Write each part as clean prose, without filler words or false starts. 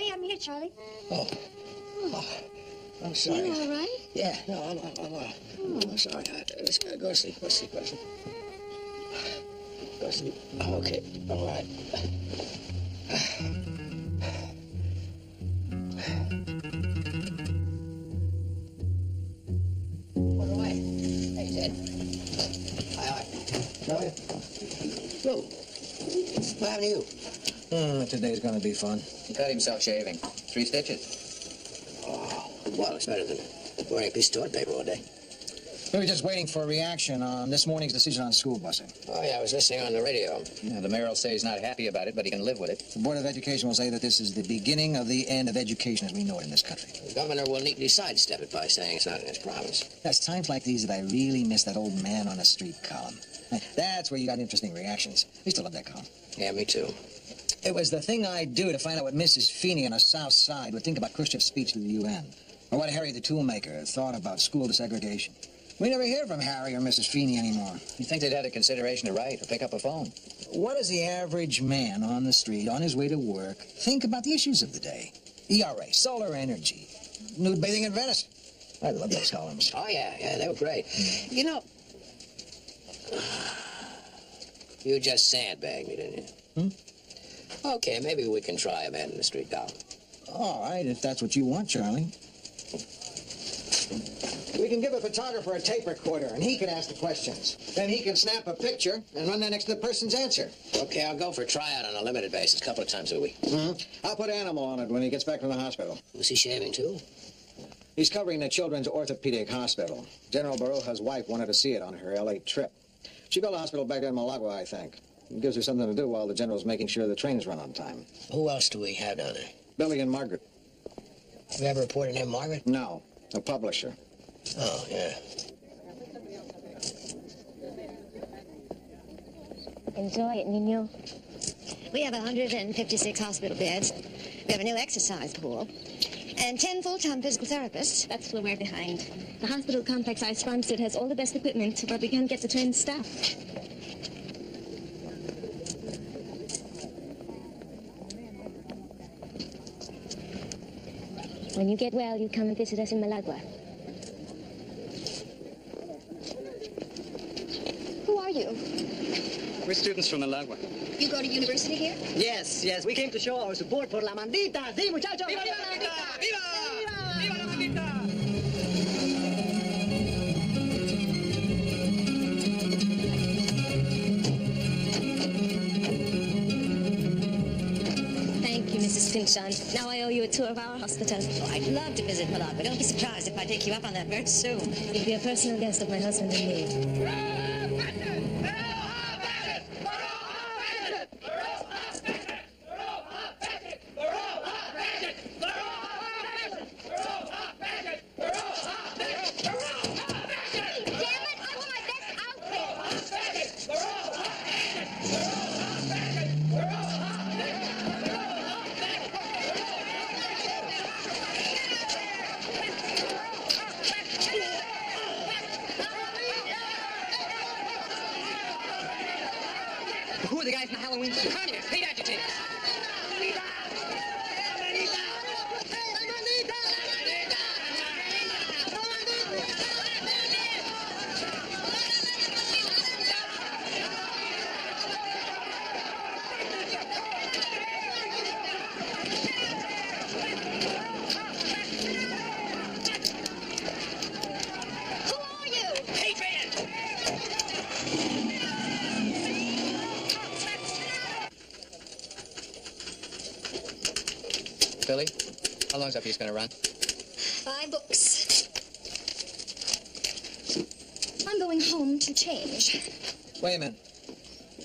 Hey, I'm here, Charlie. Oh. I'm sorry. You all right? Yeah, no, I'm sorry. Let's go to sleep. Go to sleep. Go to sleep. I'm okay. All right. What away? Hey, Ted. Hi. No. Lou, what happened to you? Today's gonna be fun. He cut himself shaving. 3 stitches. Oh, well, it's better than wearing a piece of toilet paper all day. We were just waiting for a reaction on this morning's decision on school busing. Oh, yeah, I was listening on the radio. Yeah, the mayor will say he's not happy about it, but he can live with it. The Board of Education will say that this is the beginning of the end of education as we know it in this country. The governor will neatly sidestep it by saying it's not in his province. It's times like these that I really miss that old man on the street column. That's where you got interesting reactions. I used to love that column. Yeah, me too. It was the thing I'd do to find out what Mrs. Feeney on the South Side would think about Khrushchev's speech to the UN, or what Harry the Toolmaker thought about school desegregation. We never hear from Harry or Mrs. Feeney anymore. You think they'd have the consideration to write or pick up a phone? What does the average man on the street, on his way to work, think about the issues of the day? ERA, solar energy, nude bathing in Venice. I love those columns. Oh, yeah, they were great. You know, you just sandbagged me, didn't you? Okay, maybe we can try a man in the street column. All right, if that's what you want, Charlie. We can give a photographer a tape recorder, and he can ask the questions. Then he can snap a picture and run that next to the person's answer. Okay, I'll go for a tryout on a limited basis, a couple of times a week. I'll put Animal on it when he gets back from the hospital. Was he shaving, too? He's covering the Children's Orthopedic Hospital. General Baroja's wife wanted to see it on her L.A. trip. She got to the hospital back there in Malagua, I think. It gives her something to do while the general's making sure the trains run on time. Who else do we have down there? Billy and Margaret. Have you ever reported him, Margaret? No, a publisher. Oh, yeah. Enjoy it, Nino. We have 156 hospital beds. We have a new exercise pool. And 10 full-time physical therapists. That's where we're behind. The hospital complex I sponsored has all the best equipment, but we can't get the trained staff. When you get well, you come and visit us in Malagua. Who are you? We're students from Malagua. You go to university here? Yes. We came to show our support for La Mandita. Sí, muchachos. ¡Viva la Mandita! ¡Viva! ¡Viva la Mandita! Thank you, Mrs. Finchon. Now I owe you a tour of our hospital. Oh, I'd love to visit Malagua. Don't be surprised if I take you up on that very soon. You'll be a personal guest of my husband and me. Who are the guys in the Halloween suit? Communists, hate agitators. Billy, how long's that piece going to run? 5 books. I'm going home to change. Wait a minute.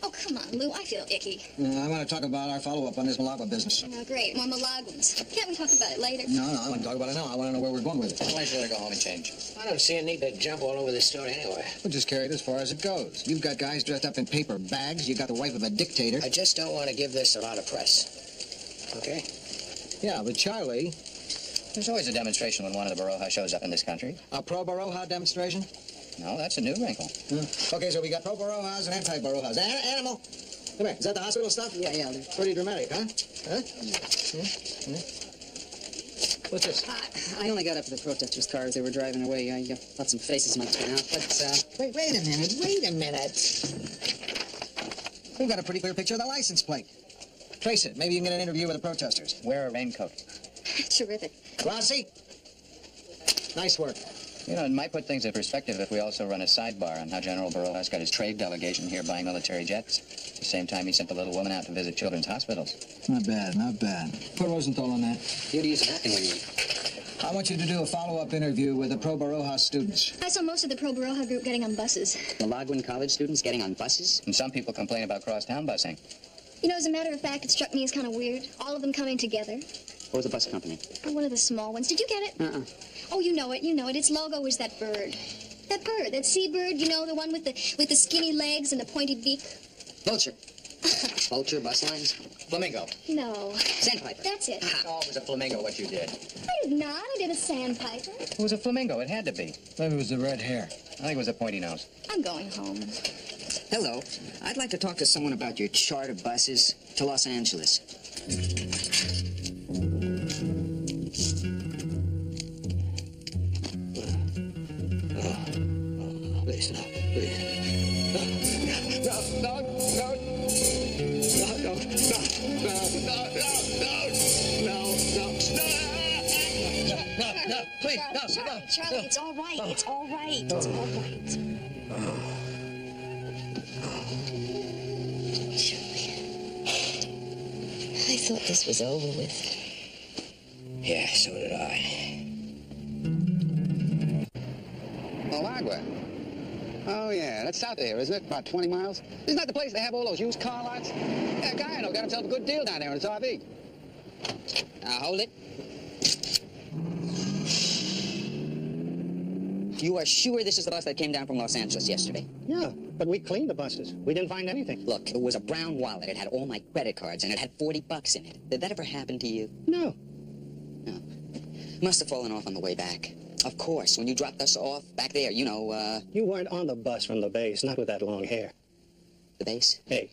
Oh, come on, Lou. I feel icky. I want to talk about our follow-up on this Malagua business. Oh, great. More Malaguans. Can't we talk about it later? No, I want to talk about it now. I want to know where we're going with it. Why should I go home and change? I don't see a need to jump all over this story anyway. We'll just carry it as far as it goes. You've got guys dressed up in paper bags. You got the wife of a dictator. I just don't want to give this a lot of press. Okay? Yeah, but Charlie... There's always a demonstration when one of the Baroja shows up in this country. A pro-Baroja demonstration? No, that's a new wrinkle. Okay, so we got pro-Barojas and anti-Barojas. Animal! Come here. Is that the hospital stuff? Yeah. Pretty dramatic, huh? What's this? I only got up to the protesters' cars. They were driving away. I thought some faces might turn out, but, Wait a minute. We've got a pretty clear picture of the license plate. Trace it. Maybe you can get an interview with the protesters. Wear a raincoat. Terrific. Rossi? Nice work. You know, it might put things in perspective if we also run a sidebar on how General Barojas got his trade delegation here buying military jets. At the same time, he sent a little woman out to visit children's hospitals. Not bad, not bad. Put Rosenthal on that. you'd use that when you... I want you to do a follow-up interview with the pro-Barojas students. I saw most of the Pro Baroja group getting on buses. Malaguan college students getting on buses? And some people complain about crosstown busing. You know, as a matter of fact, it struck me as kind of weird. All of them coming together. What was the bus company? Oh, one of the small ones. Did you get it? Oh, you know it. Its logo is that bird. That seabird, you know, the one with the skinny legs and the pointy beak. Vulture. Vulture bus lines? Flamingo. No. Sandpiper. That's it. Oh, it was a flamingo what you did. I did not. I did a sandpiper. It was a flamingo. It had to be. Maybe it was the red hair. I think it was a pointy nose. I'm going home. Hello. I'd like to talk to someone about your charter buses to Los Angeles. Please, no, please. No, please, no. Charlie, it's all right. It's all right. It's all right. I thought this was over with. Yeah, so did I. Malagua. Oh, yeah, that's south of here, isn't it? About 20 miles? Isn't that the place they have all those used car lots? Yeah, a guy I know got himself a good deal down there in his RV. Now, hold it. You are sure this is the bus that came down from Los Angeles yesterday? Yeah, but we cleaned the buses. We didn't find anything. Look, it was a brown wallet. It had all my credit cards, and it had $40 in it. Did that ever happen to you? No. No. Must have fallen off on the way back. Of course, when you dropped us off back there, you know, You weren't on the bus from the base, not with that long hair. the base. Hey,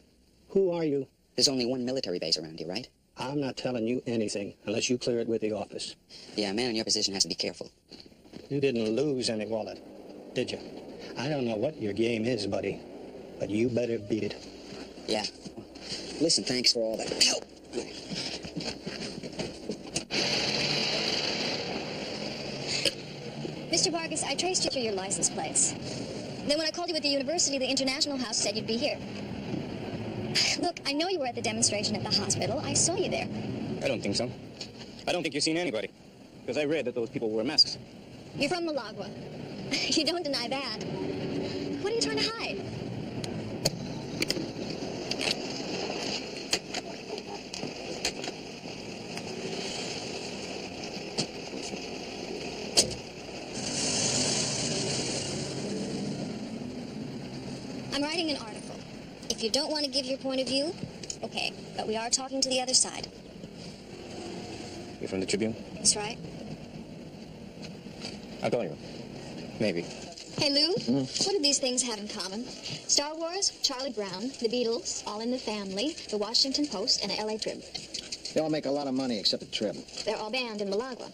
who are you? There's only one military base around here, right? I'm not telling you anything unless you clear it with the office. Yeah, a man in your position has to be careful. You didn't lose any wallet, did you? I don't know what your game is, buddy, but you better beat it. Yeah. Listen, thanks for all that help. Mr. Vargas, I traced you through your license plates. Then when I called you at the university, the International House said you'd be here. Look, I know you were at the demonstration at the hospital. I saw you there. I don't think so. I don't think you've seen anybody. Because I read that those people wore masks. You're from Malagua. You don't deny that. What are you trying to hide? I'm writing an article. If you don't want to give your point of view, okay. But we are talking to the other side. You're from the Tribune? That's right. I'll call you. Maybe. Hey, Lou, what do these things have in common? Star Wars, Charlie Brown, the Beatles, All in the Family, the Washington Post, and the LA Trib. They all make a lot of money except the Trib. They're all banned in Malagua.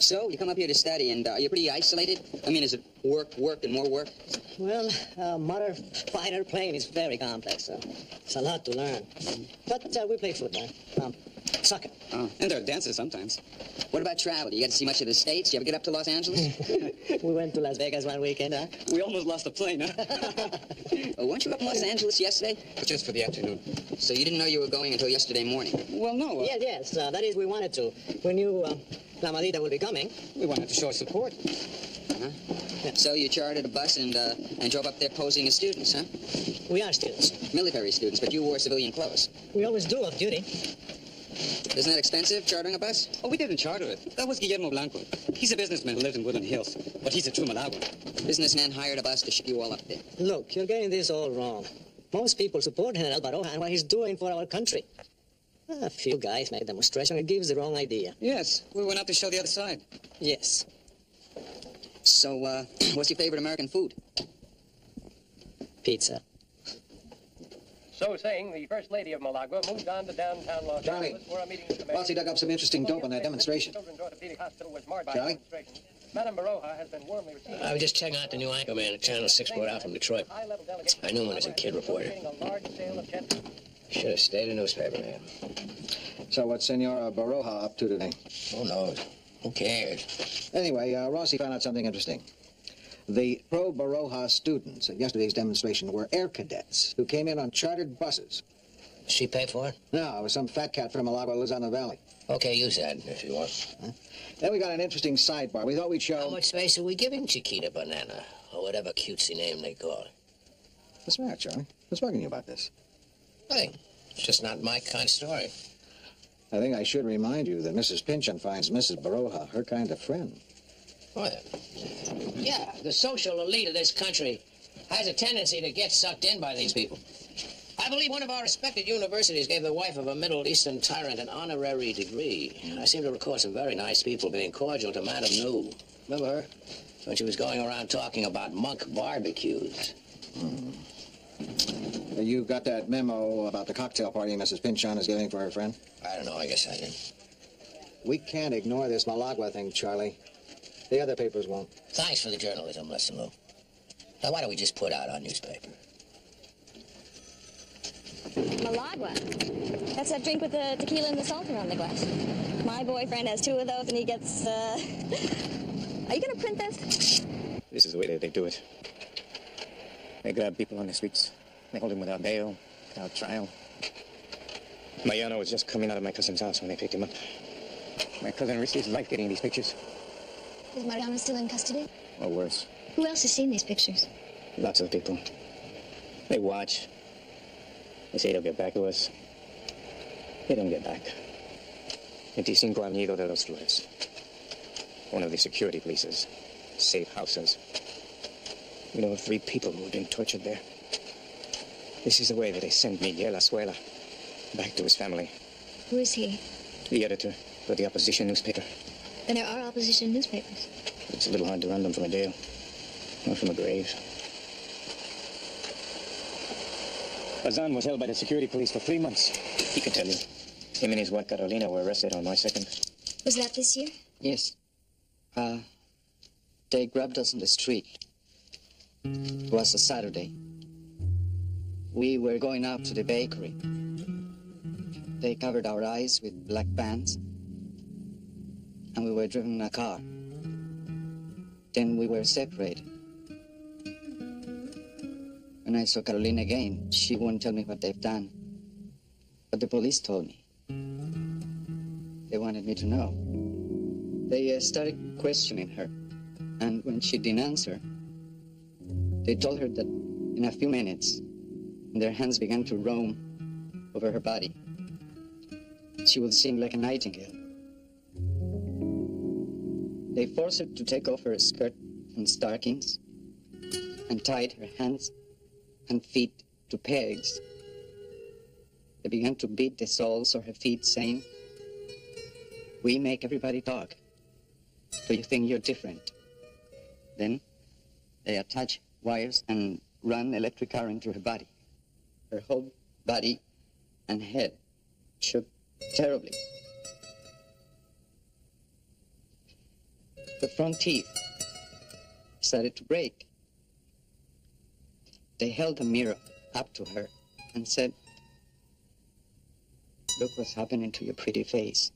So, you come up here to study, and are you pretty isolated? I mean, is it work, and more work? Well, motor fighter plane is very complex, so it's a lot to learn. But we play football, soccer. Oh, and there are dances sometimes. What about travel? You get to see much of the States? You ever get up to Los Angeles? We went to Las Vegas one weekend, huh? We almost lost the plane, huh? Oh, weren't you up in Los Angeles yesterday? Just for the afternoon. So you didn't know you were going until yesterday morning? Well, no. Yes, that is, we wanted to. We knew La Madita will be coming. We wanted to show support. Uh-huh. Yeah. So you chartered a bus and drove up there posing as students, huh? We are students. Military students, but you wore civilian clothes. We always do off duty. Isn't that expensive, chartering a bus? Oh, we didn't charter it. That was Guillermo Blanco. He's a businessman who lives in Woodland Hills, but he's a true Malagua. Businessman hired a bus to ship you all up there. Look, you're getting this all wrong. Most people support General Baroja and what he's doing for our country. A few guys made a demonstration. It gives the wrong idea. Yes, we went out to show the other side. Yes. So, what's your favorite American food? Pizza. So saying, the First Lady of Malagua moved on to downtown Los Angeles for a meeting with the mayor. Rossi dug up some interesting dope on that demonstration. Children's Orthopedic Hospital was marred by Charlie? demonstrations. Madame Baroja has been warmly received. I was just checking out the new anchor man at Channel 6 brought out from Detroit. I knew him when I was a kid reporter. Should have stayed a newspaper man. So what's Senora Baroja up to today? Who knows? Who cares? Anyway, Rossi found out something interesting. The pro-Baroja students at yesterday's demonstration were air cadets who came in on chartered buses. She pay for it? No, it was some fat cat from Malagua who lives on the valley. Okay, use that if you want. Huh? Then we got an interesting sidebar. We thought we'd show... How much space are we giving Chiquita Banana? Or whatever cutesy name they call it. What's the matter, Charlie? What's bugging you about this? Nothing. It's just not my kind of story. I think I should remind you that Mrs. Pynchon finds Mrs. Baroja her kind of friend. What? Yeah, the social elite of this country has a tendency to get sucked in by these people. I believe one of our respected universities gave the wife of a Middle Eastern tyrant an honorary degree. I seem to recall some very nice people being cordial to Madame New. Remember her? When she was going around talking about monk barbecues. You got that memo about the cocktail party Mrs. Pynchon is giving for her friend? I don't know, I guess I did. We can't ignore this Malagua thing, Charlie. The other papers won't. Thanks for the journalism lesson, Lou. Now, why don't we just put out our newspaper? Malagua. That's that drink with the tequila and the salt around the glass. My boyfriend has 2 of those and he gets, Are you gonna print this? This is the way that they do it. They grab people on the streets. They hold them without bail, without trial. Mariano was just coming out of my cousin's house when they picked him up. My cousin risked his life getting these pictures. Is Mariano still in custody? Or worse. Who else has seen these pictures? Lots of people. They watch. They say they'll get back to us. They don't get back. 25 Avenida de los Flores. One of the security police's safe houses. We know of 3 people who have been tortured there. This is the way that they send Miguel Azuela back to his family. Who is he? The editor for the opposition newspaper. And there are opposition newspapers. It's a little hard to run them from a jail, or from a grave. Bazan was held by the security police for 3 months. He can tell you. Him and his wife Carolina were arrested on March 2nd. Was that this year? Yes. They grabbed us on the street. It was a Saturday. We were going out to the bakery. They covered our eyes with black bands, and we were driven in a car. Then we were separated. When I saw Carolina again, she wouldn't tell me what they've done. But the police told me. They wanted me to know. They started questioning her, and when she didn't answer, they told her that in a few minutes, their hands began to roam over her body. She would sing like a nightingale. They forced her to take off her skirt and stockings and tied her hands and feet to pegs. They began to beat the soles of her feet, saying, "We make everybody talk. Do you think you're different?" Then they attach wires and run electric current through her body. Her whole body and head shook terribly. The front teeth started to break. They held a mirror up to her and said, "Look what's happening to your pretty face."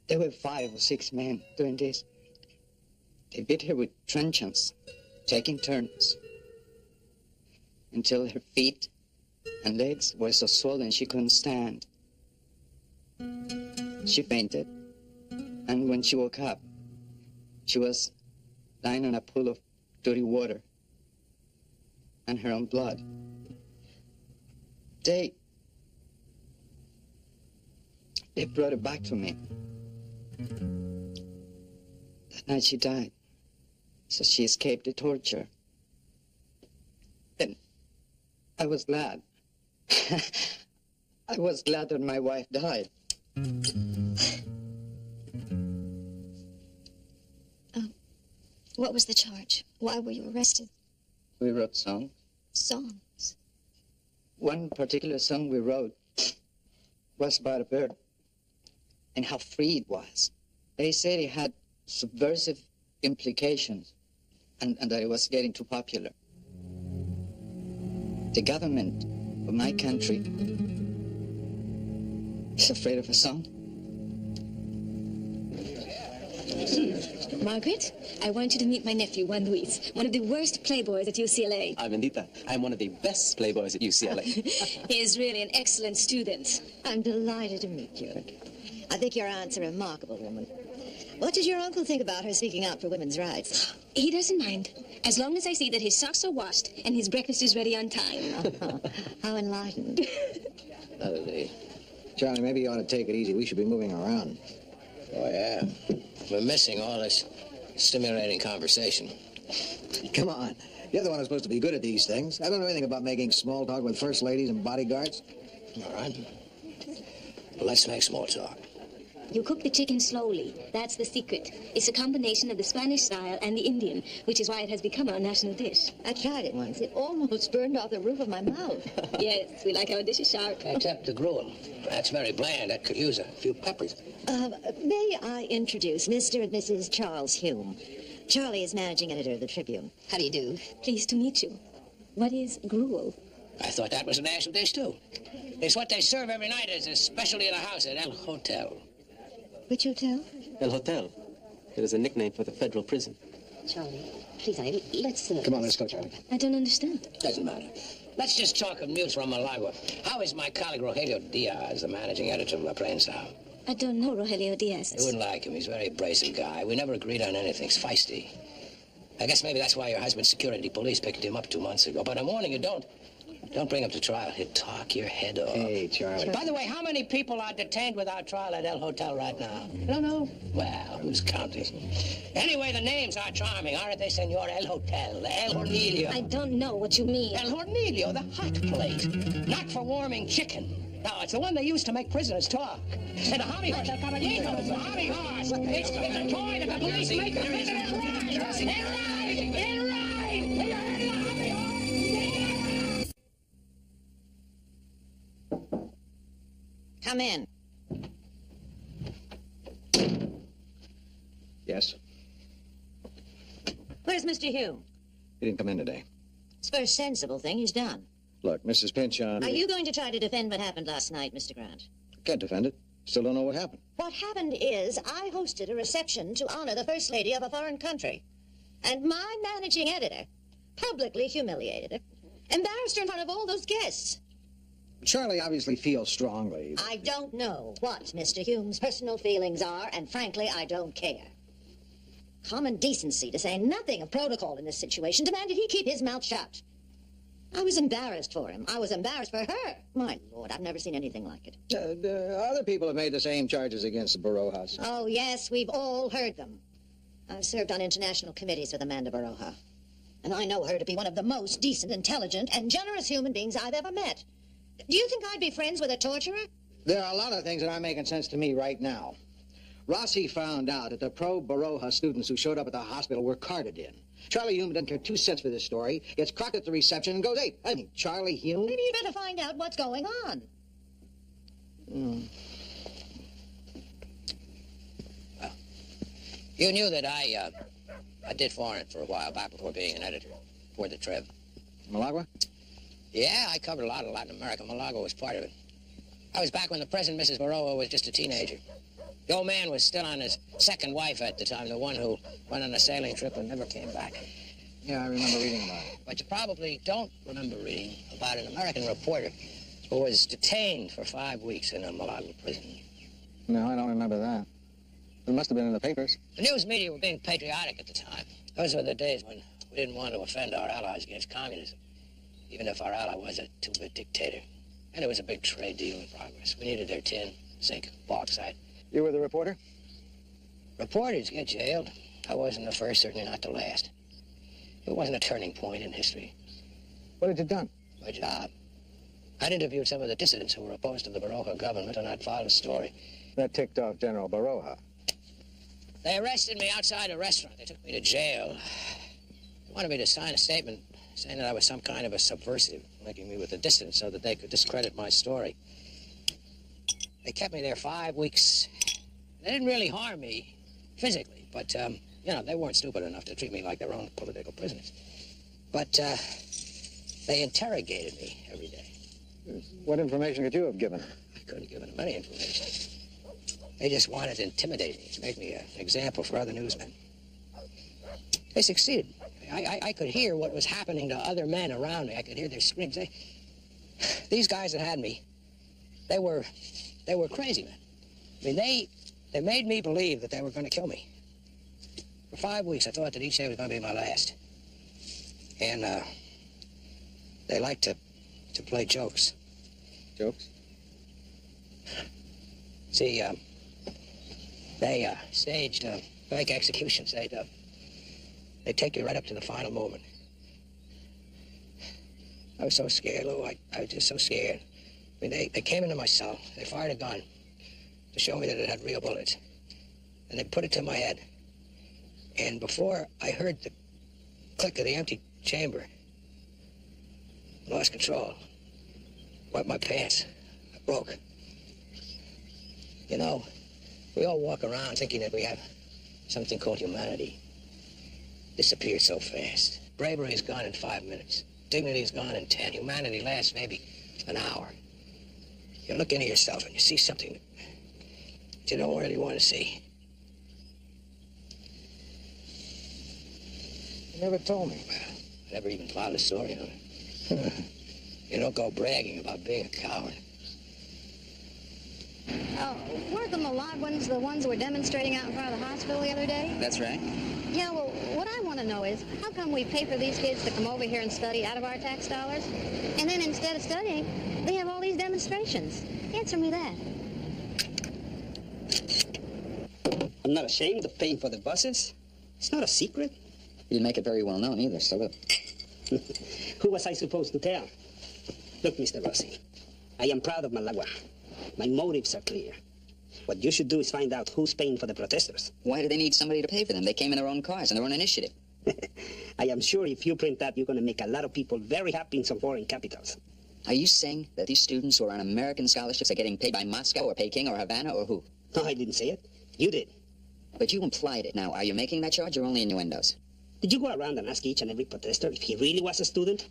There were 5 or 6 men doing this. They beat her with truncheons, taking turns, until her feet and legs were so swollen she couldn't stand. She fainted, and when she woke up, she was lying on a pool of dirty water and her own blood. They brought her back to me. That night she died, so she escaped the torture. Then I was glad. I was glad that my wife died. What was the charge? Why were you arrested? We wrote songs. Songs? One particular song we wrote was about a bird and how free it was. They said it had subversive implications and that it was getting too popular. The government of my country is afraid of a song. Margaret, I want you to meet my nephew, Juan Luis, one of the worst playboys at UCLA. Bendita, I'm one of the best playboys at UCLA. He is really an excellent student. I'm delighted to meet you. I think your aunt's a remarkable woman. What does your uncle think about her speaking out for women's rights? He doesn't mind, as long as I see that his socks are washed and his breakfast is ready on time. How enlightened. Charlie, maybe you ought to take it easy. We should be moving around. Oh, yeah. We're missing all this stimulating conversation. Come on. You're the one who's supposed to be good at these things. I don't know anything about making small talk with first ladies and bodyguards. All right. Well, let's make small talk. You cook the chicken slowly. That's the secret. It's a combination of the Spanish style and the Indian, which is why it has become our national dish. I tried it once. It almost burned off the roof of my mouth. Yes, we like our dishes sharp. Except the gruel. That's very bland. That could use a few peppers. May I introduce Mr. and Mrs. Charles Hume? Charlie is managing editor of the Tribune. How do you do? Pleased to meet you. What is gruel? I thought that was a national dish, too. It's what they serve every night as a specialty in the house at El Hotel. Which hotel? El Hotel. It is a nickname for the federal prison. Charlie, please, let's... Come on, let's go, Charlie. I don't understand. Doesn't matter. Let's just talk of news from Malagua. How is my colleague Rogelio Diaz, the managing editor of La Prensa? I don't know Rogelio Diaz. You wouldn't like him. He's a very abrasive guy. We never agreed on anything. He's feisty. I guess maybe that's why your husband's security police picked him up 2 months ago. But I'm warning you, don't bring him to trial. He'll talk your head off. Hey, Charlie. By the way, how many people are detained without trial at El Hotel right now? You don't know? Well, who's counting? Anyway, the names are charming, aren't they, Senor? El Hotel, El Hornillo. I don't know what you mean. El Hornillo, the hot plate. Not for warming chicken. No, it's the one they use to make prisoners talk. And the hobby horse, El Caballito, the hobby horse. It's a toy that the police make the prisoners ride. It rides! It rides! Come in. Yes? Where's Mr. Hume? He didn't come in today. It's the first sensible thing he's done. Look, Mrs. Pinchon... Are you going to try to defend what happened last night, Mr. Grant? Can't defend it. Still don't know what happened. What happened is I hosted a reception to honor the First Lady of a foreign country. And my managing editor publicly humiliated her, embarrassed her in front of all those guests. Charlie obviously feels strongly. I don't know what Mr. Hume's personal feelings are, and frankly, I don't care. Common decency, to say nothing of protocol in this situation, demanded he keep his mouth shut. I was embarrassed for him. I was embarrassed for her. My Lord, I've never seen anything like it. Other people have made the same charges against the Barojas. Oh, yes, we've all heard them. I've served on international committees with Amanda Baroja, and I know her to be one of the most decent, intelligent, and generous human beings I've ever met. Do you think I'd be friends with a torturer? There are a lot of things that aren't making sense to me right now. Rossi found out that the pro-Baroja students who showed up at the hospital were carted in. Charlie Hume doesn't care 2 cents for this story, gets crocked at the reception and goes, hey, I mean, Charlie Hume? Maybe you better find out what's going on. Well, you knew that I did foreign for a while back before being an editor for the Trib. Malagua? Yeah, I covered a lot of Latin America. Malagua was part of it. I was back when the present Mrs. Baroja was just a teenager. The old man was still on his second wife at the time, the one who went on a sailing trip and never came back. Yeah, I remember reading about it. But you probably don't remember reading about an American reporter who was detained for 5 weeks in a Malagua prison. No, I don't remember that. It must have been in the papers. The news media were being patriotic at the time. Those were the days when we didn't want to offend our allies against communism, even if our ally was a two-bit dictator. And it was a big trade deal in progress. We needed their tin, zinc, bauxite. You were the reporter? Reporters get jailed. I wasn't the first, certainly not the last. It wasn't a turning point in history. What had you done? My job. I'd interviewed some of the dissidents who were opposed to the Baroja government, and I'd filed a story. That ticked off General Baroja. They arrested me outside a restaurant. They took me to jail. They wanted me to sign a statement saying that I was some kind of a subversive, linking me with the dissidents so that they could discredit my story. They kept me there 5 weeks. They didn't really harm me physically, but, you know, they weren't stupid enough to treat me like their own political prisoners. But, they interrogated me every day. What information could you have given? I couldn't have given them any information. They just wanted to intimidate me, to make me an example for other newsmen. They succeeded. I could hear what was happening to other men around me. I could hear their screams. These guys that had me, they were crazy men. I mean, they made me believe that they were going to kill me. For 5 weeks, I thought that each day was going to be my last. And, they liked to play jokes. Jokes? See, they staged fake executions. They'd take you right up to the final moment. I was so scared, Lou. I was just so scared. I mean, they came into my cell. They fired a gun to show me that it had real bullets. And they put it to my head. And before I heard the click of the empty chamber, I lost control. Wiped my pants. I broke. You know, we all walk around thinking that we have something called humanity. Disappears so fast. Bravery is gone in 5 minutes. Dignity is gone in 10. Humanity lasts maybe an hour. You look into yourself and you see something that you don't really want to see. You never told me. Well, I never even filed a story on it. You don't go bragging about being a coward. Oh, weren't the Malaguans the ones who were demonstrating out in front of the hospital the other day? That's right. Yeah, well, what I want to know is, how come we pay for these kids to come over here and study out of our tax dollars? And then instead of studying, they have all these demonstrations. Answer me that. I'm not ashamed of paying for the buses. It's not a secret. You didn't make it very well known either, so look. Who was I supposed to tell? Look, Mr. Rossi, I am proud of Malagua. My motives are clear. What you should do is find out who's paying for the protesters. Why do they need somebody to pay for them? They came in their own cars and their own initiative. I am sure if you print that, you're going to make a lot of people very happy in some foreign capitals. Are you saying that these students who are on American scholarships are getting paid by Moscow or Peking or Havana or who? No, I didn't say it. You did. But you implied it. Now, are you making that charge or only innuendos? Did you go around and ask each and every protester if he really was a student?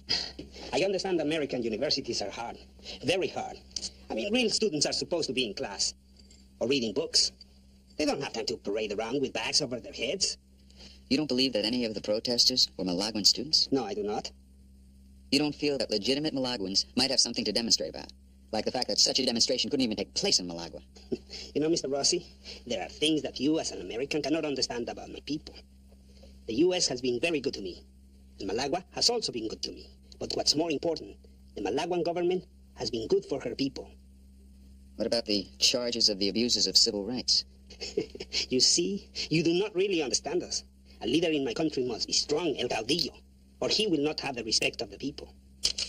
I understand American universities are hard. Very hard. I mean, real students are supposed to be in class or reading books. They don't have time to parade around with bags over their heads. You don't believe that any of the protesters were Malaguan students? No, I do not. You don't feel that legitimate Malaguans might have something to demonstrate about? Like the fact that such a demonstration couldn't even take place in Malagua? You know, Mr. Rossi, there are things that you as an American cannot understand about my people. The U.S. has been very good to me, and Malagua has also been good to me. But what's more important, the Malaguan government has been good for her people. What about the charges of the abuses of civil rights? You see, you do not really understand us. A leader in my country must be strong, el caudillo, or he will not have the respect of the people.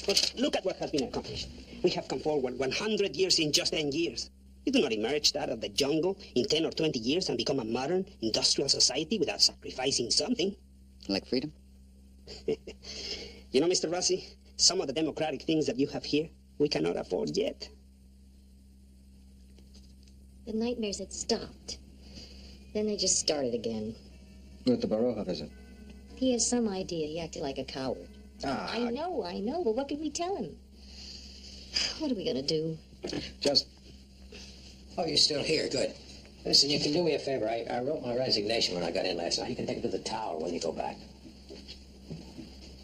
But look at what has been accomplished. We have come forward 100 years in just 10 years. You do not emerge out of the jungle in 10 or 20 years and become a modern, industrial society without sacrificing something. Like freedom? You know, Mr. Rossi, some of the democratic things that you have here, we cannot afford yet. The nightmares had stopped. Then they just started again. With the Baroja visit? He has some idea. He acted like a coward. Ah. I know, but what can we tell him? What are we going to do? Just... Oh, you're still here. Good. Listen, you can do me a favor. I wrote my resignation when I got in last night. You can take it to the tower when you go back.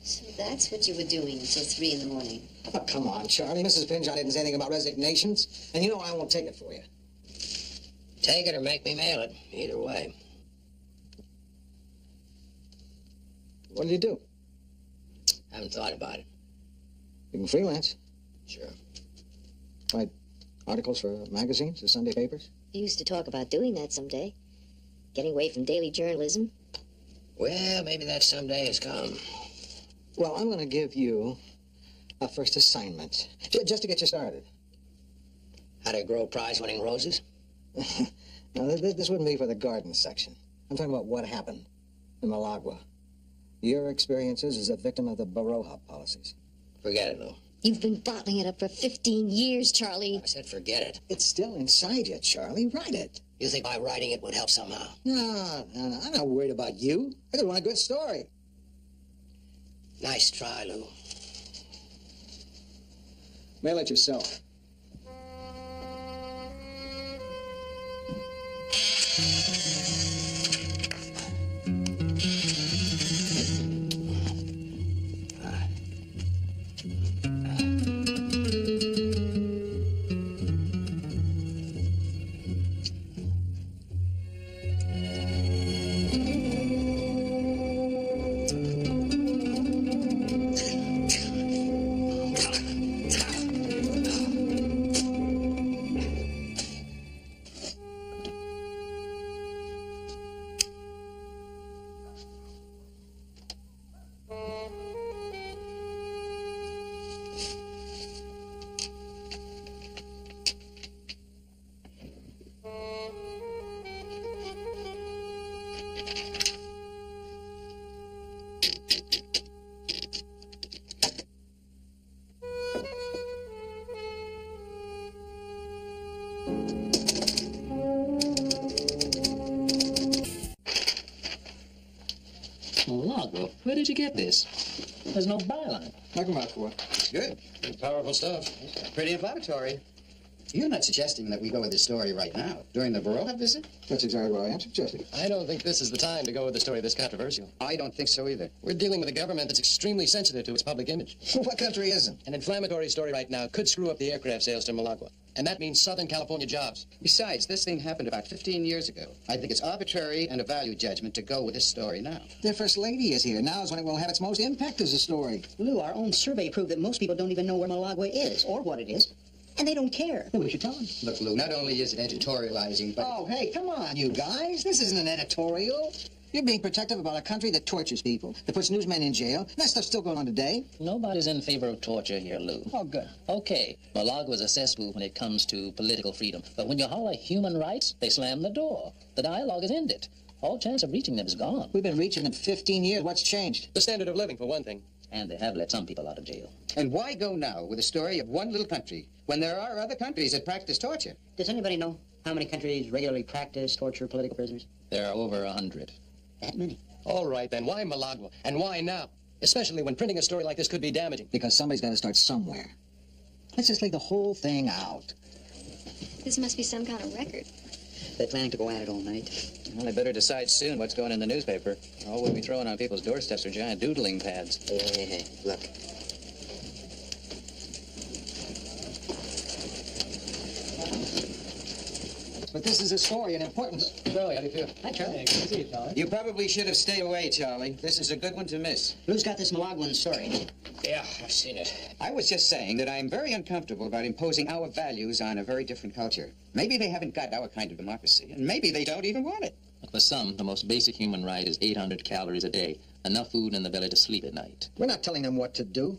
So that's what you were doing until 3 in the morning. Oh, come on, Charlie. Mrs. Pinchot didn't say anything about resignations. And you know I won't take it for you. Take it or make me mail it. Either way. What do you do? I haven't thought about it. You can freelance. Sure. Write articles for magazines or Sunday papers? You used to talk about doing that someday. Getting away from daily journalism. Well, maybe that someday has come. Well, I'm going to give you a first assignment, just to get you started. How to grow prize-winning roses? No, this wouldn't be for the garden section. I'm talking about what happened in Malagua. Your experiences as a victim of the Baroja policies. Forget it, Lou. You've been bottling it up for 15 years, Charlie. I said forget it. It's still inside you, Charlie. Write it. You think my writing it would help somehow? No. I'm not worried about you. I just want a good story. Nice try, Lou. Mail it yourself. Malagua, where did you get this? There's no byline. Knock him out for what? Good. Powerful stuff. Pretty inflammatory. You're not suggesting that we go with the story right now, during the Baroja visit? That's exactly what I am suggesting. I don't think this is the time to go with a story this controversial. I don't think so either. We're dealing with a government that's extremely sensitive to its public image. What country isn't? An inflammatory story right now could screw up the aircraft sales to Malagua. And that means Southern California jobs. Besides, this thing happened about 15 years ago. I think it's arbitrary and a value judgment to go with this story now. The First Lady is here. Now is when it will have its most impact as a story. Lou, our own survey proved that most people don't even know where Malagua is or what it is. And they don't care. Well, we should tell them. Look, Lou, not only is it editorializing, but... Oh, hey, come on, you guys. This isn't an editorial. You're being protective about a country that tortures people, that puts newsmen in jail. That stuff's still going on today. Nobody's in favor of torture here, Lou. Oh, good. Okay, Malagua's a cesspool when it comes to political freedom. But when you holler human rights, they slam the door. The dialogue is ended. All chance of reaching them is gone. We've been reaching them 15 years. What's changed? The standard of living, for one thing. And they have let some people out of jail. And why go now with the story of one little country when there are other countries that practice torture? Does anybody know how many countries regularly practice torture political prisoners? There are over 100. That many? All right, then. Why Malagua? And why now? Especially when printing a story like this could be damaging. Because somebody's got to start somewhere. Let's just lay the whole thing out. This must be some kind of record. They're planning to go at it all night. Well, they better decide soon what's going in the newspaper. All we'll be throwing on people's doorsteps are giant doodling pads. Hey, look. But this is a story in importance. Charlie, how do you feel? Hi, Charlie. Hey, good to see you, Charlie. You probably should have stayed away, Charlie. This is a good one to miss. Lou's got this Malaguan story. Yeah, I've seen it. I was just saying that I'm very uncomfortable about imposing our values on a very different culture. Maybe they haven't got our kind of democracy, and maybe they don't even want it. For some, the most basic human right is 800 calories a day, enough food in the belly to sleep at night. We're not telling them what to do.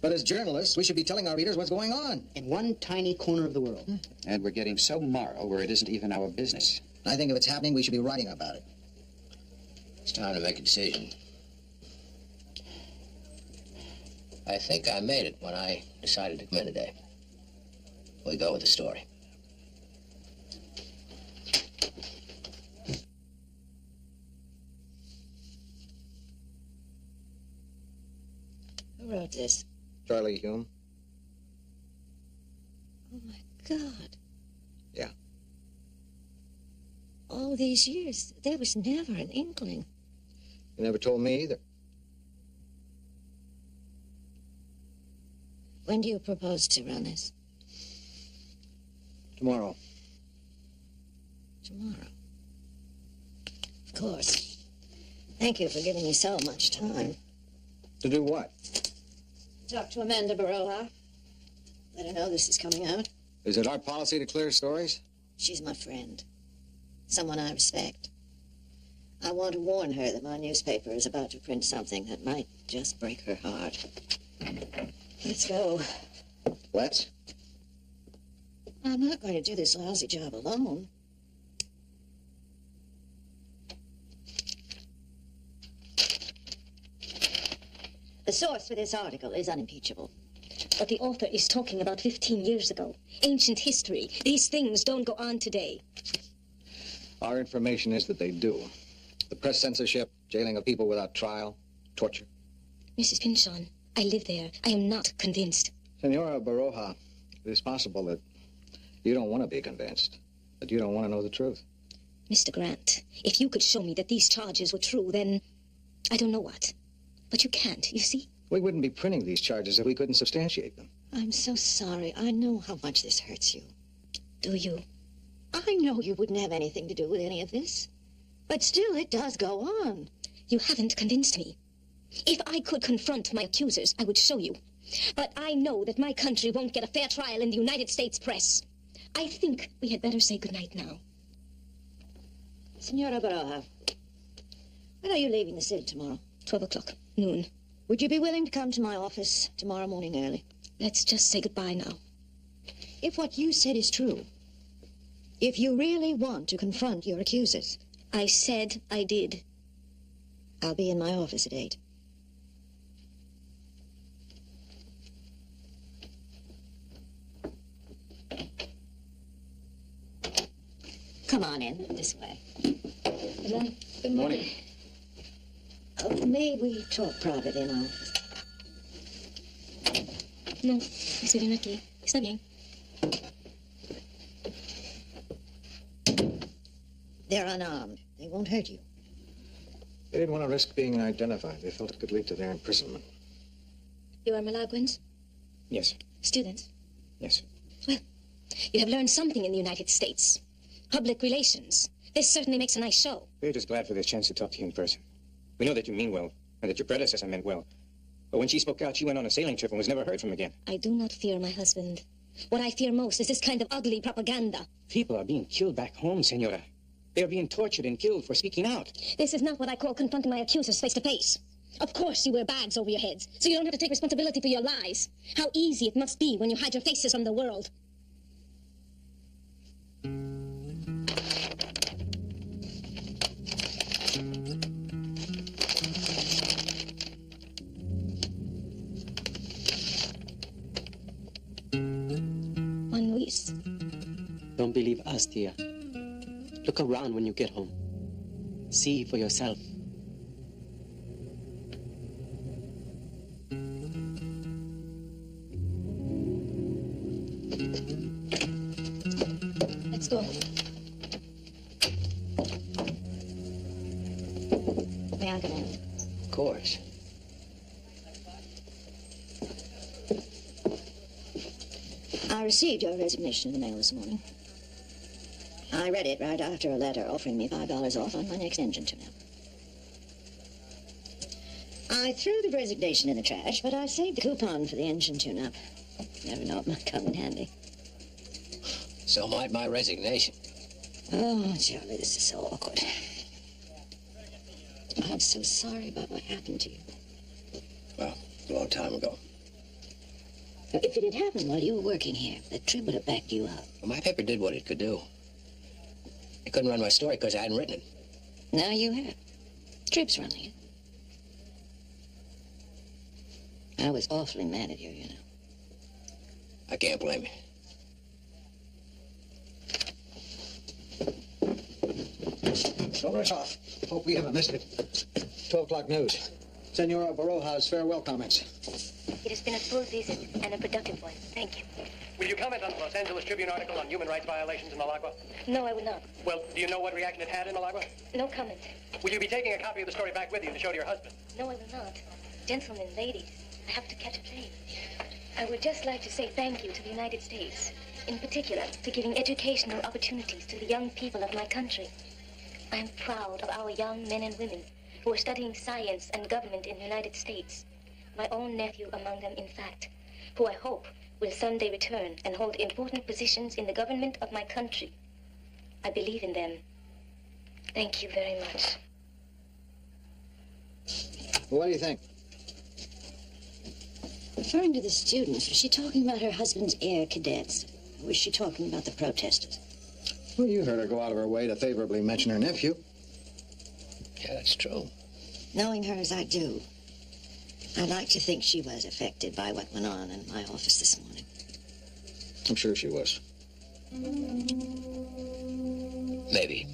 But as journalists, we should be telling our readers what's going on. In one tiny corner of the world. And we're getting so moral where it isn't even our business. I think if it's happening, we should be writing about it. It's time to make a decision. I think I made it when I decided to come in today. We go with the story. Who wrote this? Charlie Hume. Oh, my God. Yeah. All these years, there was never an inkling. You never told me either. When do you propose to run this? Tomorrow. Tomorrow. Of course. Thank you for giving me so much time. To do what? Talk to Amanda Baroja. Let her know this is coming out. Is it our policy to clear stories? She's my friend. Someone I respect. I want to warn her that my newspaper is about to print something that might just break her heart. Let's go. Let's? I'm not going to do this lousy job alone. The source for this article is unimpeachable. But the author is talking about 15 years ago. Ancient history. These things don't go on today. Our information is that they do. The press censorship, jailing of people without trial, torture. Mrs. Pynchon, I live there. I am not convinced. Senora Baroja, it is possible that you don't want to be convinced, that you don't want to know the truth. Mr. Grant, if you could show me that these charges were true, then I don't know what. But you can't, you see? We wouldn't be printing these charges if we couldn't substantiate them. I'm so sorry. I know how much this hurts you. Do you? I know you wouldn't have anything to do with any of this. But still, it does go on. You haven't convinced me. If I could confront my accusers, I would show you. But I know that my country won't get a fair trial in the United States press. I think we had better say goodnight now. Senora Baroja, when are you leaving the city tomorrow? 12 o'clock, noon. Would you be willing to come to my office tomorrow morning early? Let's just say goodbye now. If what you said is true, if you really want to confront your accusers... I said I did. I'll be in my office at 8. Come on in, this way. Good morning. Good morning. Oh, may we talk privately in our office? No, estoy aquí. Está bien. They're unarmed. They won't hurt you. They didn't want to risk being identified. They felt it could lead to their imprisonment. You are Malaguans? Yes. Students? Yes. Well, you have learned something in the United States. Public relations. This certainly makes a nice show. We're just glad for this chance to talk to you in person. We know that you mean well, and that your predecessor meant well. But when she spoke out, she went on a sailing trip and was never heard from again. I do not fear my husband. What I fear most is this kind of ugly propaganda. People are being killed back home, Senora. They are being tortured and killed for speaking out. This is not what I call confronting my accusers face to face. Of course you wear bags over your heads, so you don't have to take responsibility for your lies. How easy it must be when you hide your faces from the world. Juan Luis. Don't believe us, dear. Look around when you get home. See for yourself. Let's go. May I come in? Of course. I received your resignation in the mail this morning. I read it right after a letter offering me $5 off on my next engine tune-up. I threw the resignation in the trash, but I saved the coupon for the engine tune-up. Never know, it might come in handy. So might my resignation. Oh, Charlie, this is so awkward. I'm so sorry about what happened to you. Well, a long time ago. Now, if it had happened while you were working here, the Trib would have backed you up. Well, my paper did what it could do. I couldn't run my story because I hadn't written it. Now you have. Trib's running it. I was awfully mad at you, you know. I can't blame you. Don't rush off. Hope we haven't missed it. 12 o'clock news. Senora Baroja's farewell comments. It has been a full visit and a productive one. Thank you. Will you comment on the Los Angeles Tribune article on human rights violations in Malagua? No, I will not. Well, do you know what reaction it had in Malagua? No comment. Will you be taking a copy of the story back with you to show to your husband? No, I will not. Gentlemen, ladies, I have to catch a plane. I would just like to say thank you to the United States, in particular for giving educational opportunities to the young people of my country. I am proud of our young men and women who are studying science and government in the United States. My own nephew among them, in fact, who I hope will someday return and hold important positions in the government of my country. I believe in them. Thank you very much. Well, what do you think? Referring to the students, was she talking about her husband's air cadets? Or was she talking about the protesters? Well, you heard her go out of her way to favorably mention her nephew. Yeah, that's true. Knowing her as I do, I'd like to think she was affected by what went on in my office this morning. I'm sure she was. Maybe.